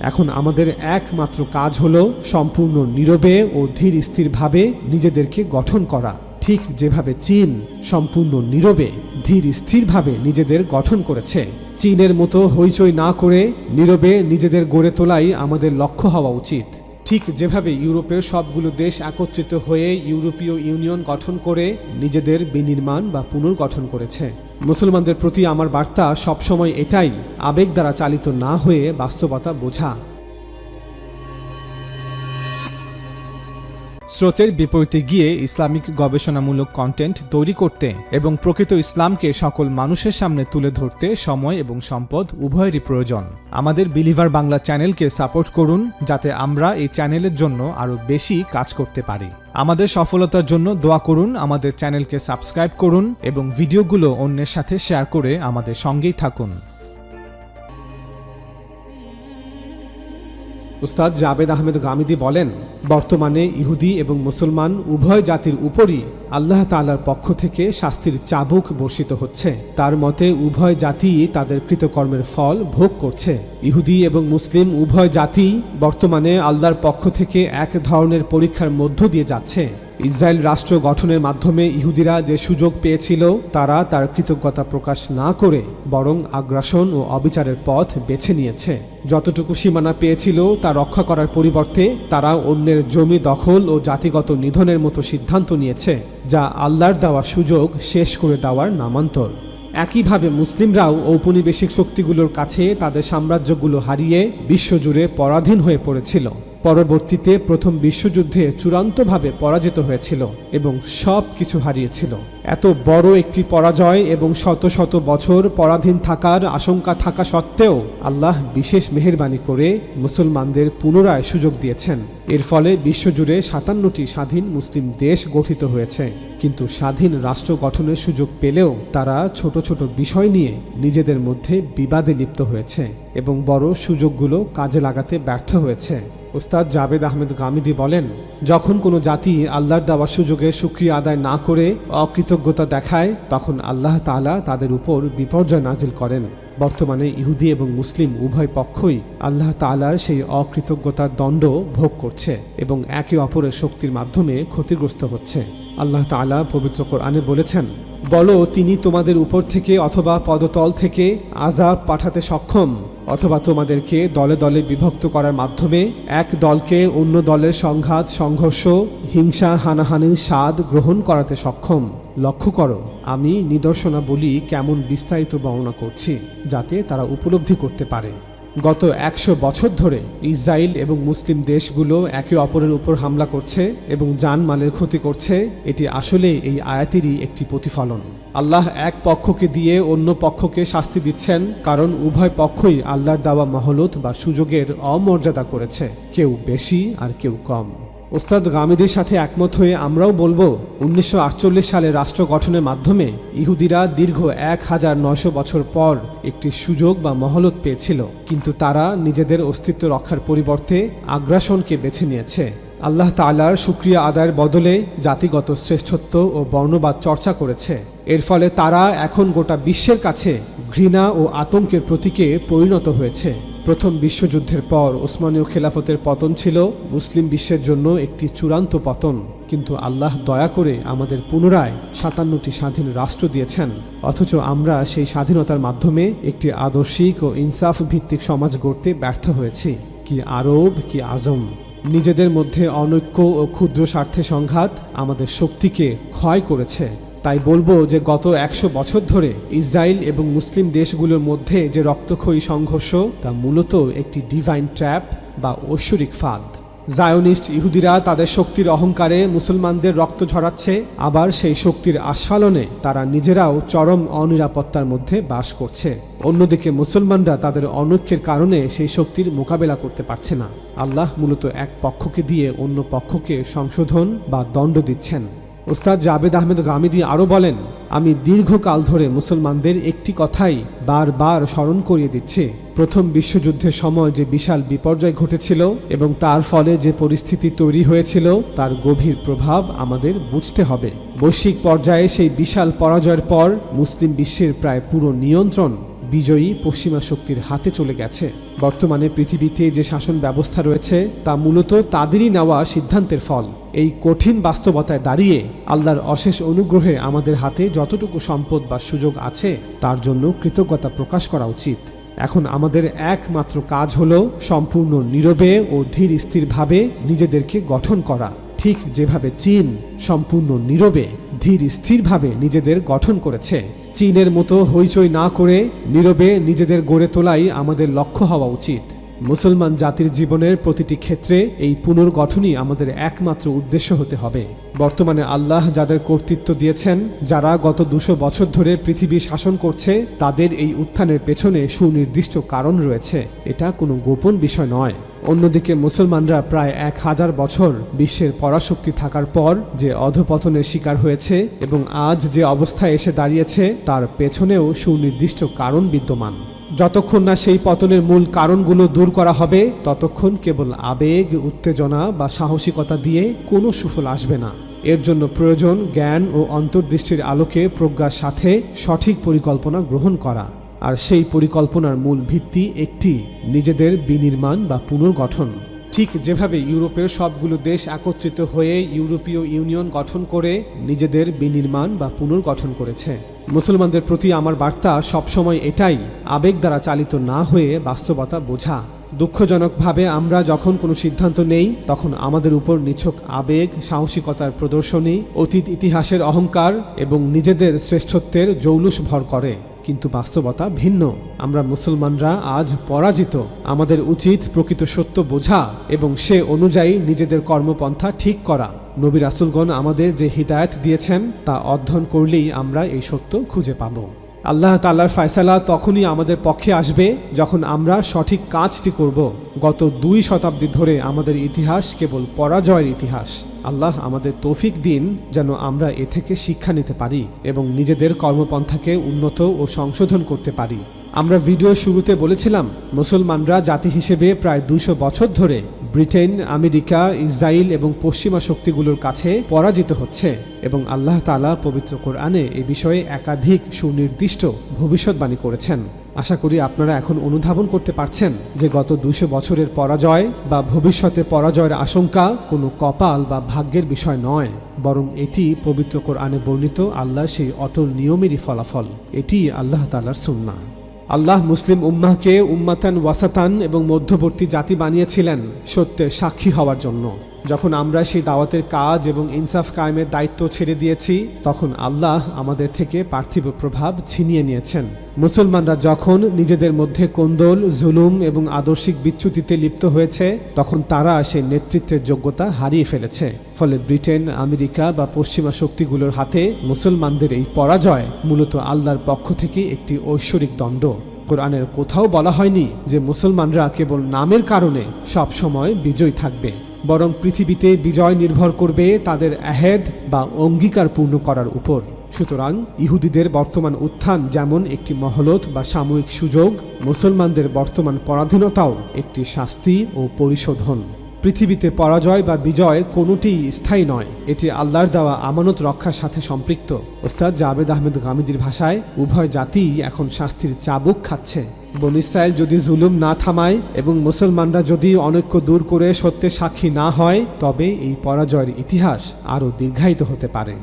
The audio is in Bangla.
এখন আমাদের একমাত্র কাজ হলো সম্পূর্ণ নীরবে ও ধীর স্থিরভাবে নিজেদেরকে গঠন করা, ঠিক যেভাবে চীন সম্পূর্ণ নীরবে ধীর স্থিরভাবে নিজেদের গঠন করেছে। চীনের মতো হইচই না করে নীরবে নিজেদের গড়ে তোলাই আমাদের লক্ষ্য হওয়া উচিত। ঠিক যেভাবে ইউরোপের সবগুলো দেশ একত্রিত হয়ে ইউরোপীয় ইউনিয়ন গঠন করে নিজেদের বিনির্মাণ বা পুনর্গঠন করেছে, মুসলমানদের প্রতি আমার বার্তা সবসময় এটাই, আবেগ দ্বারা চালিত না হয়ে বাস্তবতা বোঝা। স্রোতের বিপরীতে গিয়ে ইসলামিক গবেষণামূলক কন্টেন্ট তৈরি করতে এবং প্রকৃত ইসলামকে সকল মানুষের সামনে তুলে ধরতে সময় এবং সম্পদ উভয়েরই প্রয়োজন। আমাদের বিলিভার বাংলা চ্যানেলকে সাপোর্ট করুন যাতে আমরা এই চ্যানেলের জন্য আরও বেশি কাজ করতে পারি। আমাদের সফলতার জন্য দোয়া করুন, আমাদের চ্যানেলকে সাবস্ক্রাইব করুন এবং ভিডিওগুলো অন্যের সাথে শেয়ার করে আমাদের সঙ্গেই থাকুন। উস্তাদ জাবেদ আহমেদ গামিদি বলেন, বর্তমানে ইহুদি এবং মুসলমান উভয় জাতির উপরই আল্লাহ তাআলার পক্ষ থেকে শাস্তির চাবুক বর্ষিত হচ্ছে। তার মতে উভয় জাতিই তাদের কৃতকর্মের ফল ভোগ করছে। ইহুদি এবং মুসলিম উভয় জাতি বর্তমানে আল্লাহর পক্ষ থেকে এক ধরনের পরীক্ষার মধ্য দিয়ে যাচ্ছে। ইসরায়েল রাষ্ট্র গঠনের মাধ্যমে ইহুদিরা যে সুযোগ পেয়েছিল তারা তার কৃতজ্ঞতা প্রকাশ না করে বরং আগ্রাসন ও অবিচারের পথ বেছে নিয়েছে। যতটুকু সীমানা পেয়েছিল তা রক্ষা করার পরিবর্তে তারা অন্যের জমি দখল ও জাতিগত নিধনের মতো সিদ্ধান্ত নিয়েছে, যা আল্লাহর দেওয়া সুযোগ শেষ করে দেওয়ার নামান্তর। একইভাবে মুসলিমরাও ঔপনিবেশিক শক্তিগুলোর কাছে তাদের সাম্রাজ্যগুলো হারিয়ে বিশ্বজুড়ে পরাধীন হয়ে পড়েছিল। পরবর্তীতে প্রথম বিশ্বযুদ্ধে চূড়ান্তভাবে পরাজিত হয়েছিল এবং সব কিছু হারিয়েছিল। এত বড় একটি পরাজয় এবং শত শত বছর পরাধীন থাকার আশঙ্কা থাকা সত্ত্বেও আল্লাহ বিশেষ মেহেরবানি করে মুসলমানদের পুনরায় সুযোগ দিয়েছেন। এর ফলে বিশ্বজুড়ে 57টি স্বাধীন মুসলিম দেশ গঠিত হয়েছে। কিন্তু স্বাধীন রাষ্ট্র গঠনের সুযোগ পেলেও তারা ছোট ছোট বিষয় নিয়ে নিজেদের মধ্যে বিবাদে লিপ্ত হয়েছে এবং বড় সুযোগগুলো কাজে লাগাতে ব্যর্থ হয়েছে। উস্তাদ জাবেদ আহমেদ গামিদি বলেন, যখন কোনো জাতি আল্লাহর দেওয়া সুযোগের শুকরিয়া আদায় না করে অকৃতজ্ঞতা দেখায় তখন আল্লাহ তাআলা তাদের উপর বিপর্যয় নাজিল করেন। বর্তমানে ইহুদি এবং মুসলিম উভয় পক্ষই আল্লাহ তাআলার সেই অকৃতজ্ঞতার দণ্ড ভোগ করছে এবং একে অপরের শক্তির মাধ্যমে ক্ষতিগ্রস্ত হচ্ছে। আল্লাহ তাআলা পবিত্র কোরআনে বলেছেন, বলো তিনি তোমাদের উপর থেকে অথবা পদতল থেকে আযাব পাঠাতে সক্ষম, অথবা তোমাদেরকে দলে দলে বিভক্ত করার মাধ্যমে এক দলকে অন্য দলের সংঘাত সংঘর্ষ হিংসা হানাহানির স্বাদ গ্রহণ করাতে সক্ষম। লক্ষ্য করো আমি নিদর্শনাবলী কেমন বিস্তারিত বর্ণনা করছি যাতে তারা উপলব্ধি করতে পারে। গত 100 বছর ধরে ইসরায়েল এবং মুসলিম দেশগুলো একে অপরের উপর হামলা করছে এবং জানমালের ক্ষতি করছে। এটি আসলে এই আয়াতেরই একটি প্রতিফলন। আল্লাহ এক পক্ষকে দিয়ে অন্য পক্ষকে শাস্তি দিচ্ছেন কারণ উভয় পক্ষই আল্লাহর দেওয়া মহলত বা সুযোগের অমর্যাদা করেছে, কেউ বেশি আর কেউ কম। ওস্তাদ গামিদির সাথে একমত হয়ে আমরাও বলবো, 1948 সালে রাষ্ট্র গঠনের মাধ্যমে ইহুদিরা দীর্ঘ 1900 বছর পর একটি সুযোগ বা মহলত পেয়েছিল, কিন্তু তারা নিজেদের অস্তিত্ব রক্ষার পরিবর্তে আগ্রাসনকে বেছে নিয়েছে। আল্লাহ তাআলার শুকরিয়া আদায়ের বদলে জাতিগত শ্রেষ্ঠত্ব ও বর্ণবাদ চর্চা করেছে। এর ফলে তারা এখন গোটা বিশ্বের কাছে ঘৃণা ও আতঙ্কের প্রতীকে পরিণত হয়েছে। প্রথম বিশ্বযুদ্ধের পর ওসমানীয় খেলাফতের পতন ছিল মুসলিম বিশ্বের জন্য একটি চূড়ান্ত পতন, কিন্তু আল্লাহ দয়া করে আমাদের পুনরায় 57টি স্বাধীন রাষ্ট্র দিয়েছেন, অথচ আমরা সেই স্বাধীনতার মাধ্যমে একটি আদর্শিক ও ইনসাফ ভিত্তিক সমাজ গড়তে ব্যর্থ হয়েছি। কি আরব, কি আজম! নিজেদের মধ্যে অনৈক্য ও ক্ষুদ্র স্বার্থে সংঘাত আমাদের শক্তিকে ক্ষয় করেছে। তাই বলবো যে গত 100 বছর ধরে ইসরায়েল এবং মুসলিম দেশগুলোর মধ্যে যে রক্তক্ষয়ী সংঘর্ষ তা মূলত একটি ডিভাইন ট্র্যাপ বা ঐশ্বরিক ফাঁদ। জায়োনিস্ট ইহুদিরা তাদের শক্তির অহংকারে মুসলমানদের রক্ত ঝরাচ্ছে, আবার সেই শক্তির আস্ফালনে তারা নিজেরাও চরম অনিরাপত্তার মধ্যে বাস করছে। অন্যদিকে মুসলমানরা তাদের অনৈক্যের কারণে সেই শক্তির মোকাবেলা করতে পারছে না। আল্লাহ মূলত এক পক্ষকে দিয়ে অন্য পক্ষকে সংশোধন বা দণ্ড দিচ্ছেন। ওস্তাদ জাবেদ আহমেদ গামিদি আরও বলেন, আমি দীর্ঘকাল ধরে মুসলমানদের একটি কথাই বারবার স্মরণ করিয়ে দিচ্ছি। প্রথম বিশ্বযুদ্ধের সময় যে বিশাল বিপর্যয় ঘটেছিল এবং তার ফলে যে পরিস্থিতি তৈরি হয়েছিল তার গভীর প্রভাব আমাদের বুঝতে হবে। বৈশ্বিক পর্যায়ে সেই বিশাল পরাজয়ের পর মুসলিম বিশ্বের প্রায় পুরো নিয়ন্ত্রণ বিজয়ী পশ্চিমা শক্তির হাতে চলে গেছে। বর্তমানে পৃথিবীতে যে শাসন ব্যবস্থা রয়েছে তা মূলত তাদেরই নেওয়া সিদ্ধান্তের ফল। এই কঠিন বাস্তবতায় দাঁড়িয়ে আল্লাহর অশেষ অনুগ্রহে আমাদের হাতে যতটুকু সম্পদ বা সুযোগ আছে তার জন্য কৃতজ্ঞতা প্রকাশ করা উচিত। এখন আমাদের একমাত্র কাজ হলো সম্পূর্ণ নীরবে ও ধীর স্থিরভাবে নিজেদেরকে গঠন করা, ঠিক যেভাবে চীন সম্পূর্ণ নীরবে ধীর স্থিরভাবে নিজেদের গঠন করেছে। চীনের মতো হইচই না করে নীরবে নিজেদের গড়ে তোলাই আমাদের লক্ষ্য হওয়া উচিত। মুসলমান জাতির জীবনের প্রতিটি ক্ষেত্রে এই পুনর্গঠনই আমাদের একমাত্র উদ্দেশ্য হতে হবে। বর্তমানে আল্লাহ যাদের কর্তৃত্ব দিয়েছেন, যারা গত 200 বছর ধরে পৃথিবী শাসন করছে, তাদের এই উত্থানের পেছনে সুনির্দিষ্ট কারণ রয়েছে। এটা কোনো গোপন বিষয় নয়। অন্যদিকে মুসলমানরা প্রায় 1000 বছর বিশ্বের পরাশক্তি থাকার পর যে অধঃপতনের শিকার হয়েছে এবং আজ যে অবস্থায় এসে দাঁড়িয়েছে তার পেছনেও সুনির্দিষ্ট কারণ বিদ্যমান। যতক্ষণ না সেই পতনের মূল কারণগুলো দূর করা হবে ততক্ষণ কেবল আবেগ, উত্তেজনা বা সাহসিকতা দিয়ে কোনো সুফল আসবে না। এর জন্য প্রয়োজন জ্ঞান ও অন্তর্দৃষ্টির আলোকে প্রজ্ঞার সাথে সঠিক পরিকল্পনা গ্রহণ করা। আর সেই পরিকল্পনার মূল ভিত্তি একটি, নিজেদের বিনির্মাণ বা পুনর্গঠন। ঠিক যেভাবে ইউরোপের সবগুলো দেশ একত্রিত হয়ে ইউরোপীয় ইউনিয়ন গঠন করে নিজেদের বিনির্মাণ বা পুনর্গঠন করেছে, মুসলমানদের প্রতি আমার বার্তা সবসময় এটাই, আবেগ দ্বারা চালিত না হয়ে বাস্তবতা বোঝা। দুঃখজনকভাবে আমরা যখন কোনো সিদ্ধান্ত নেই তখন আমাদের উপর নিছক আবেগ, সাহসিকতার প্রদর্শনী, অতীত ইতিহাসের অহংকার এবং নিজেদের শ্রেষ্ঠত্বের জৌলুস ভর করে। কিন্তু বাস্তবতা ভিন্ন। আমরা মুসলমানরা আজ পরাজিত। আমাদের উচিত প্রকৃত সত্য বোঝা এবং সে অনুযায়ী নিজেদের কর্মপন্থা ঠিক করা। নবী রাসূলগণ আমাদের যে হিদায়াত দিয়েছেন তা অধ্যয়ন করলেই আমরা এই সত্য খুঁজে পাব। আল্লাহ তাআলার ফয়সালা তখনই আমাদের পক্ষে আসবে যখন আমরা সঠিক কাজটি করব। গত 2 শতাব্দী ধরে আমাদের ইতিহাস কেবল পরাজয়ের ইতিহাস। আল্লাহ আমাদের তৌফিক দিন যেন আমরা এ থেকে শিক্ষা নিতে পারি এবং নিজেদের কর্মপন্থাকে উন্নত ও সংশোধন করতে পারি। আমরা ভিডিও শুরুতে বলেছিলাম, মুসলমানরা জাতি হিসেবে প্রায় 200 বছর ধরে ব্রিটেন, আমেরিকা, ইসরায়েল এবং পশ্চিমা শক্তিগুলোর কাছে পরাজিত হচ্ছে এবং আল্লাহ তাআলা পবিত্র কোরআনে এ বিষয়ে একাধিক সুনির্দিষ্ট ভবিষ্যৎবাণী করেছেন। আশা করি আপনারা এখন অনুধাবন করতে পারছেন যে গত 200 বছরের পরাজয় বা ভবিষ্যতে পরাজয়ের আশঙ্কা কোনো কপাল বা ভাগ্যের বিষয় নয়, বরং এটি পবিত্র কোরআনে বর্ণিত আল্লাহর সেই অটল নিয়মেরই ফলাফল। এটি আল্লাহ তাআলার সুন্নাহ। আল্লাহ মুসলিম উম্মাহকে উম্মাতান ওয়াসাতান এবং মধ্যবর্তী জাতি বানিয়েছিলেন সত্যের সাক্ষী হওয়ার জন্য। যখন আমরা সেই দাওয়াতের কাজ এবং ইনসাফ কায়েমের দায়িত্ব ছেড়ে দিয়েছি তখন আল্লাহ আমাদের থেকে পার্থিব প্রভাব ছিনিয়ে নিয়েছেন। মুসলমানরা যখন নিজেদের মধ্যে কোন্দল, জুলুম এবং আদর্শিক বিচ্যুতিতে লিপ্ত হয়েছে তখন তারা সেই নেতৃত্বের যোগ্যতা হারিয়ে ফেলেছে। ফলে ব্রিটেন, আমেরিকা বা পশ্চিমা শক্তিগুলোর হাতে মুসলমানদের এই পরাজয় মূলত আল্লাহর পক্ষ থেকে একটি ঐশ্বরিক দণ্ড। কোরআনের কোথাও বলা হয়নি যে মুসলমানরা কেবল নামের কারণে সব সময় বিজয়ী থাকবে, বরং পৃথিবীতে বিজয় নির্ভর করবে তাদের আহেদ বা অঙ্গীকার পূর্ণ করার উপর। সুতরাং ইহুদিদের বর্তমান উত্থান যেমন একটি মহলত বা সাময়িক সুযোগ, মুসলমানদের বর্তমান পরাধীনতাও একটি শাস্তি ও পরিশোধন। পৃথিবীতে পরাজয় বা বিজয় কোনোটিই স্থায়ী নয়, এটি আল্লাহর দেওয়া আমানত রক্ষার সাথে সম্পৃক্ত। ওস্তাদ জাবেদ আহমেদ গামিদীর ভাষায়, উভয় জাতিই এখন শাস্তির চাবুক খাচ্ছে। বনী ইসরায়েল যদি জুলুম না থামায় এবং মুসলমানরা যদি অনৈক্য দূর করে সত্যের সাক্ষী না হয় তবে এই পরাজয়ের ইতিহাস আরও দীর্ঘায়িত হতে পারে।